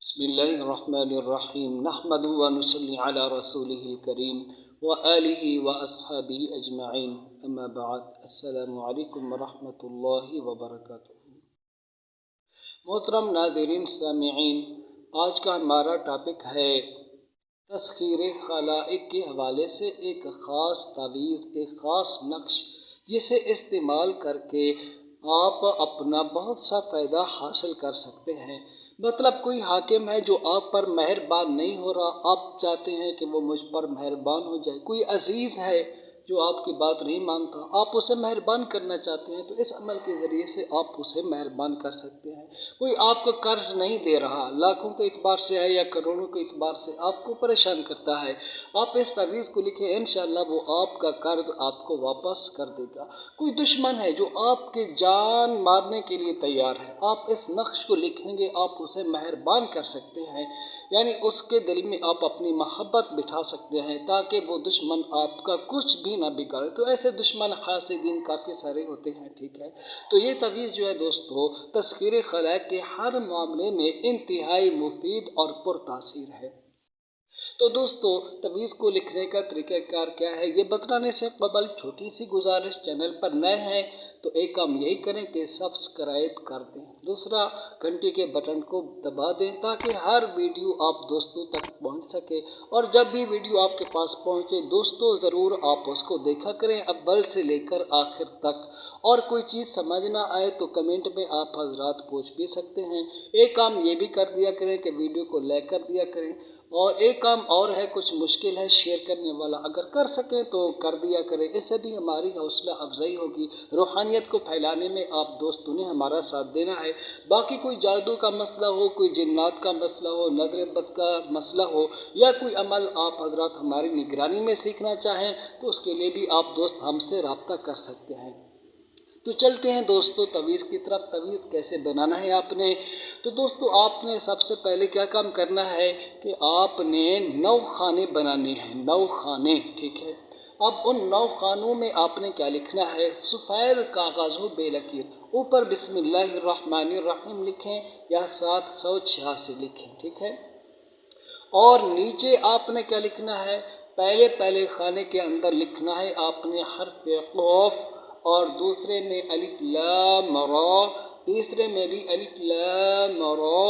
بسم اللہ الرحمن الرحیم نحمد و نصلی علی رسولہ الکریم و آلہ و اصحابہ اجمعین اما بعد السلام علیکم ورحمۃ اللہ وبرکاتہ۔ محترم ناظرین سامعین، آج کا ہمارا ٹاپک ہے تسخیر خلائق کے حوالے سے ایک خاص تعویذ، ایک خاص نقش جسے استعمال کر کے آپ اپنا بہت سا فائدہ حاصل کر سکتے ہیں۔ مطلب کوئی حاکم ہے جو آپ پر مہربان نہیں ہو رہا، آپ چاہتے ہیں کہ وہ مجھ پر مہربان ہو جائے۔ کوئی عزیز ہے جو آپ کی بات نہیں مانتا، آپ اسے مہربان کرنا چاہتے ہیں، تو اس عمل کے ذریعے سے آپ اسے مہربان کر سکتے ہیں۔ کوئی آپ کو قرض نہیں دے رہا، لاکھوں کے اعتبار سے ہے یا کروڑوں کے اعتبار سے آپ کو پریشان کرتا ہے، آپ اس تعویذ کو لکھیں، انشاءاللہ وہ آپ کا قرض آپ کو واپس کر دے گا۔ کوئی دشمن ہے جو آپ کی جان مارنے کے لیے تیار ہے، آپ اس نقش کو لکھیں گے، آپ اسے مہربان کر سکتے ہیں، یعنی اس کے دل میں آپ اپنی محبت بٹھا سکتے ہیں تاکہ وہ دشمن آپ کا کچھ بھی نہ بگاڑے۔ تو ایسے دشمن حاسدین کافی سارے ہوتے ہیں، ٹھیک ہے۔ تو یہ تعویذ جو ہے دوستو تسخیر خلائق کے ہر معاملے میں انتہائی مفید اور پرتاثیر ہے۔ تو دوستو تعویذ کو لکھنے کا طریقہ کار کیا ہے، یہ بتلانے سے قبل چھوٹی سی گزارش، چینل پر نئے ہیں تو ایک کام یہی کریں کہ سبسکرائب کر دیں، دوسرا گھنٹی کے بٹن کو دبا دیں تاکہ ہر ویڈیو آپ دوستوں تک پہنچ سکے، اور جب بھی ویڈیو آپ کے پاس پہنچے دوستو ضرور آپ اس کو دیکھا کریں اول سے لے کر آخر تک، اور کوئی چیز سمجھ نہ آئے تو کمنٹ میں آپ حضرات پوچھ بھی سکتے ہیں۔ ایک کام یہ بھی کر دیا کریں کہ ویڈیو کو لائک کر دیا کریں، اور ایک کام اور ہے، کچھ مشکل ہے شیئر کرنے والا، اگر کر سکیں تو کر دیا کریں، اس سے بھی ہماری حوصلہ افزائی ہوگی۔ روحانیت کو پھیلانے میں آپ دوستوں نے ہمارا ساتھ دینا ہے۔ باقی کوئی جادو کا مسئلہ ہو، کوئی جنات کا مسئلہ ہو، نظر بد کا مسئلہ ہو، یا کوئی عمل آپ حضرات ہماری نگرانی میں سیکھنا چاہیں تو اس کے لیے بھی آپ دوست ہم سے رابطہ کر سکتے ہیں۔ تو چلتے ہیں دوستو تعویذ کی طرف۔ تعویذ کیسے بنانا ہے آپ نے، تو دوستو آپ نے سب سے پہلے کیا کام کرنا ہے کہ آپ نے 9 خانے بنانے ہیں، 9 خانے، ٹھیک ہے۔ اب ان 9 خانوں میں آپ نے کیا لکھنا ہے، سفید کاغذ ہو بے لکیر، اوپر بسم اللہ الرحمن الرحیم لکھیں یا 786 لکھیں، ٹھیک ہے۔ اور نیچے آپ نے کیا لکھنا ہے، پہلے خانے کے اندر لکھنا ہے آپ نے حرف قاف، اور دوسرے میں الف لام را، تیسرے میں بھی الف لام را،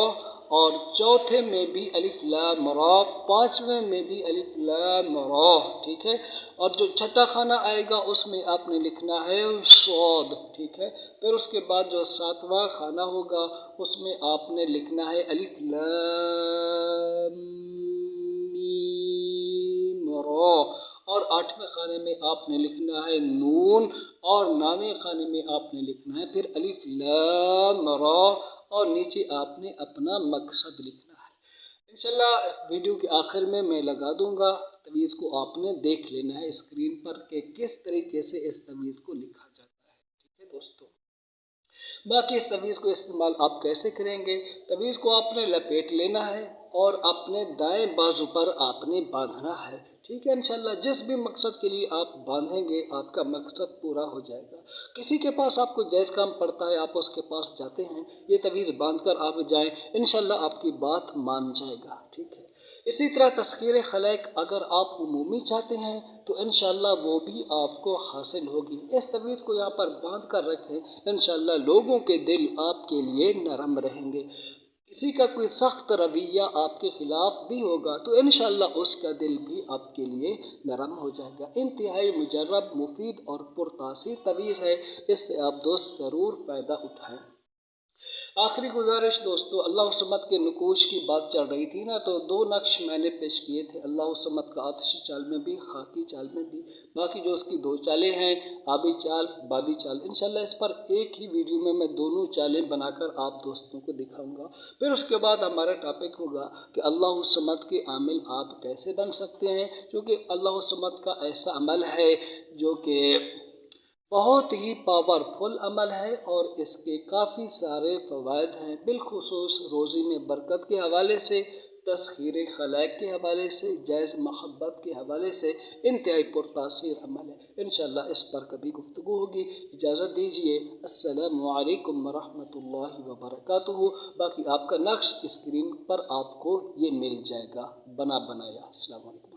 اور چوتھے میں بھی الف لام را، پانچویں میں بھی الف لام را، ٹھیک ہے۔ اور جو چھٹا خانہ آئے گا اس میں آپ نے لکھنا ہے صاد، ٹھیک ہے۔ پھر اس کے بعد جو 7واں خانہ ہوگا اس میں آپ نے لکھنا ہے الف لام میم را، اور 8ویں خانے میں آپ نے لکھنا ہے نون، اور 9ویں خانے میں آپ نے لکھنا ہے پھر الف لام را، اور نیچے آپ نے اپنا مقصد لکھنا ہے۔ انشاءاللہ ویڈیو کے آخر میں لگا دوں گا، تعویذ کو آپ نے دیکھ لینا ہے اسکرین پر کہ کس طریقے سے اس تعویذ کو لکھا جاتا ہے، ٹھیک ہے دوستو۔ باقی اس تعویذ کو استعمال آپ کیسے کریں گے، تعویذ کو آپ نے لپیٹ لینا ہے اور اپنے دائیں بازو پر آپ نے باندھنا ہے، ٹھیک ہے۔ انشاءاللہ جس بھی مقصد کے لیے آپ باندھیں گے آپ کا مقصد پورا ہو جائے گا۔ کسی کے پاس آپ کو جائز کام پڑتا ہے، آپ اس کے پاس جاتے ہیں، یہ تعویذ باندھ کر آپ جائیں، انشاءاللہ آپ کی بات مان جائے گا، ٹھیک ہے۔ اسی طرح تسخیر خلائق اگر آپ عمومی چاہتے ہیں تو انشاءاللہ وہ بھی آپ کو حاصل ہوگی۔ اس تعویذ کو یہاں پر باندھ کر رکھیں، انشاءاللہ لوگوں کے دل آپ کے لیے نرم رہیں گے۔ کسی کا کوئی سخت رویہ آپ کے خلاف بھی ہوگا تو انشاءاللہ اس کا دل بھی آپ کے لیے نرم ہو جائے گا۔ انتہائی مجرب، مفید اور پرتاثیر تعویذ ہے، اس سے آپ دوست ضرور فائدہ اٹھائیں۔ آخری گزارش دوستو، اللہ الصمد کے نقوش کی بات چل رہی تھی نا، تو 2 نقش میں نے پیش کیے تھے، اللہ الصمد کا آتشی چال میں بھی، خاکی چال میں بھی، باقی جو اس کی 2 چالیں ہیں، آبی چال، بادی چال، انشاءاللہ اس پر ایک ہی ویڈیو میں دونوں چالیں بنا کر آپ دوستوں کو دکھاؤں گا۔ پھر اس کے بعد ہمارا ٹاپک ہوگا کہ اللہ الصمد کے عامل آپ کیسے بن سکتے ہیں، کیونکہ اللہ الصمد کا ایسا عمل ہے جو کہ بہت ہی پاورفل عمل ہے اور اس کے کافی سارے فوائد ہیں، بالخصوص روزی میں برکت کے حوالے سے تسخیر خلائق کے حوالے سے، جائز محبت کے حوالے سے انتہائی پرتاثیر عمل ہے۔ انشاءاللہ اس پر کبھی گفتگو ہوگی۔ اجازت دیجیے، السلام علیکم ورحمۃ اللہ وبرکاتہ۔ باقی آپ کا نقش اسکرین پر آپ کو یہ مل جائے گا بنایا۔ السلام علیکم۔